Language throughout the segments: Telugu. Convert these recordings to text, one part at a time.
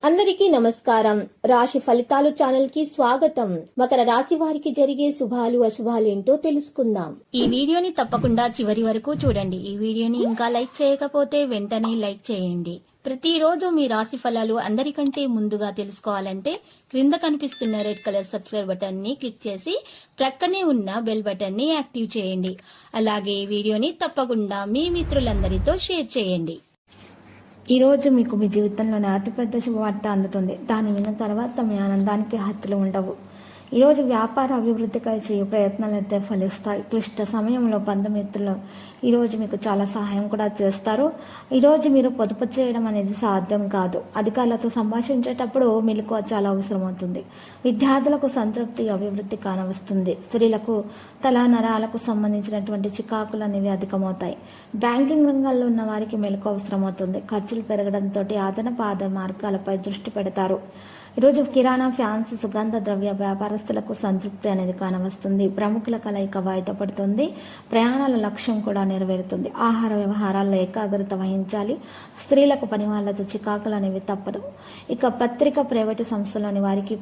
అందరికీ నమస్కారం. రాశి ఫలితాలు ఛానల్ కి స్వాగతం. మకర రాశి వారికి జరిగే శుభాలు అశుభాలు ఏంటో తెలుసుకుందాం. ఈ వీడియోని తప్పకుండా చివరి వరకు చూడండి. ఈ వీడియోని ఇంకా లైక్ చేయకపోతే వెంటనే లైక్ చేయండి. ప్రతిరోజు మీ రాశి ఫలాలు అందరికంటే ముందుగా తెలుసుకోవాలంటే క్రింద కనిపిస్తున్న రెడ్ కలర్ సబ్స్క్రైబ్ బటన్ ని క్లిక్ చేసి ప్రక్కనే ఉన్న బెల్ బటన్ ని యాక్టివ్ చేయండి. అలాగే ఈ వీడియోని తప్పకుండా మీ మిత్రులందరితో షేర్ చేయండి. ఈరోజు మీకు మీ జీవితంలోని అతిపెద్ద శుభవార్త అందుతుంది. దాన్ని విన్న తర్వాత మీ ఆనందానికి హద్దులు ఉండవు. ఈరోజు వ్యాపార అభివృద్ధికై చేయు ప్రయత్నాలు అయితే ఫలిస్తాయి. క్లిష్ట సమయంలో బంధుమిత్రులు ఈరోజు మీకు చాలా సహాయం కూడా చేస్తారు. ఈరోజు మీరు పొదుపు చేయడం అనేది సాధ్యం కాదు. అధికారులతో సంభాషించేటప్పుడు మెలకువ చాలా అవసరమవుతుంది. విద్యార్థులకు సంతృప్తి అభివృద్ధి కానవస్తుంది. స్త్రీలకు తల నరాలకు సంబంధించినటువంటి చికాకులు అనేవి అధికమవుతాయి. బ్యాంకింగ్ రంగంలో ఉన్న వారికి మెలకువ అవసరమవుతుంది. ఖర్చులు పెరగడంతో అదనపు ఆదాయ మార్గాలపై దృష్టి పెడతారు. ఈరోజు కిరాణా, ఫ్యాన్సీ, సుగంధ ద్రవ్య వ్యాపారస్తులకు సంతృప్తి అనేది కానవస్తుంది. ప్రముఖుల కలయిక వాయిదా పడుతుంది. ప్రయాణాల లక్ష్యం కూడా నెరవేరుతుంది. ఆహార వ్యవహారాల్లో ఏకాగ్రత వహించాలి. స్త్రీలకు పని వాళ్లతో చికాకులు అనేవి తప్పదు. ఇక పత్రిక, ప్రైవేటు సంస్థలోని వారికి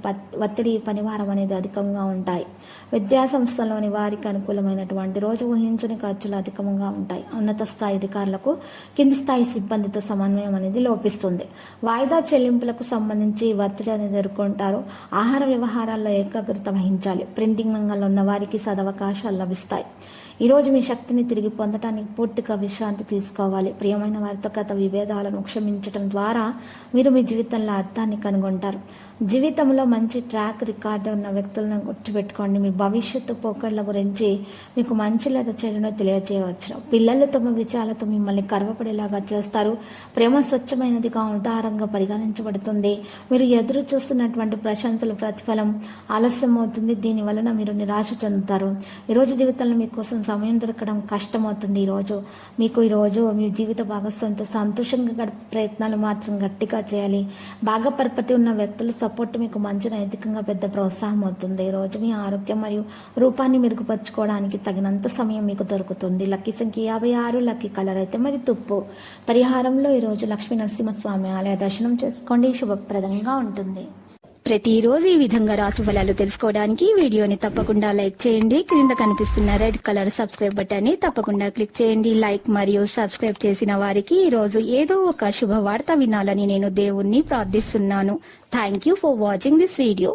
ఒత్తిడి, పనివారం అనేది అధికంగా ఉంటాయి. విద్యా సంస్థలోని వారికి అనుకూలమైనటువంటి రోజు ఊహించని ఖర్చులు అధికంగా ఉంటాయి. ఉన్నత స్థాయి అధికారులకు కింది స్థాయి సిబ్బందితో సమన్వయం అనేది లోపిస్తుంది. వాయిదా చెల్లింపులకు సంబంధించి ఒత్తిడి అనేది ఎదుర్కొంటారు. ఆహార వ్యవహారాల్లో ఏకాగ్రత వహించాలి. ప్రింటింగ్ రంగంలో ఉన్న వారికి సదవకాశాలు లభిస్తాయి. ఈరోజు మీ శక్తిని తిరిగి పొందడానికి పూర్తిగా విశ్రాంతి తీసుకోవాలి. ప్రియమైన వారితో గత విభేదాలను క్షమించడం ద్వారా మీరు మీ జీవితంలో అర్థాన్ని కనుగొంటారు. జీవితంలో మంచి ట్రాక్ రికార్డు ఉన్న వ్యక్తులను గుర్తుపెట్టుకోండి. మీ భవిష్యత్తు పోకడల గురించి మీకు మంచి లేదా చెడును తెలియజేయవచ్చు. పిల్లలు తమ విజయాలతో మిమ్మల్ని గర్వపడేలాగా చేస్తారు. ప్రేమ స్వచ్ఛమైనదిగా, ఉదారంగా పరిగణించబడుతుంది. మీరు ఎదురు చూస్తున్నటువంటి ప్రశంసల ప్రతిఫలం ఆలస్యం అవుతుంది. దీని వలన మీరు నిరాశ చెందుతారు. ఈరోజు జీవితంలో మీకోసం సమయం దొరకడం కష్టమవుతుంది. ఈరోజు మీ జీవిత భాగస్వామితో సంతోషంగా గడిపే ప్రయత్నాలు మాత్రం గట్టిగా చేయాలి. బాగా పరపతి ఉన్న వ్యక్తుల సపోర్ట్ మీకు మంచి నైతికంగా పెద్ద ప్రోత్సాహం అవుతుంది. ఈరోజు మీ ఆరోగ్యం మరియు రూపాన్ని మెరుగుపరచుకోవడానికి తగినంత సమయం మీకు దొరుకుతుంది. లక్కీ సంఖ్య 56, లక్కీ కలర్ అయితే మరి తుప్పు. పరిహారంలో ఈరోజు లక్ష్మీ నరసింహస్వామి ఆలయ దర్శనం చేసుకోండి. శుభప్రదంగా ఉంటుంది. ప్రతిరోజు ఈ విధంగా రాశి ఫలాలు తెలుసుకోవడానికి వీడియోని తప్పకుండా లైక్ చేయండి. క్రింద కనిపిస్తున్న రెడ్ కలర్ సబ్స్క్రైబ్ బటన్ ని తప్పకుండా క్లిక్ చేయండి. లైక్ మరియు సబ్స్క్రైబ్ చేసిన వారికి ఈ రోజు ఏదో ఒక శుభవార్త వినాలని నేను దేవుణ్ణి ప్రార్థిస్తున్నాను. Thank you for watching this video.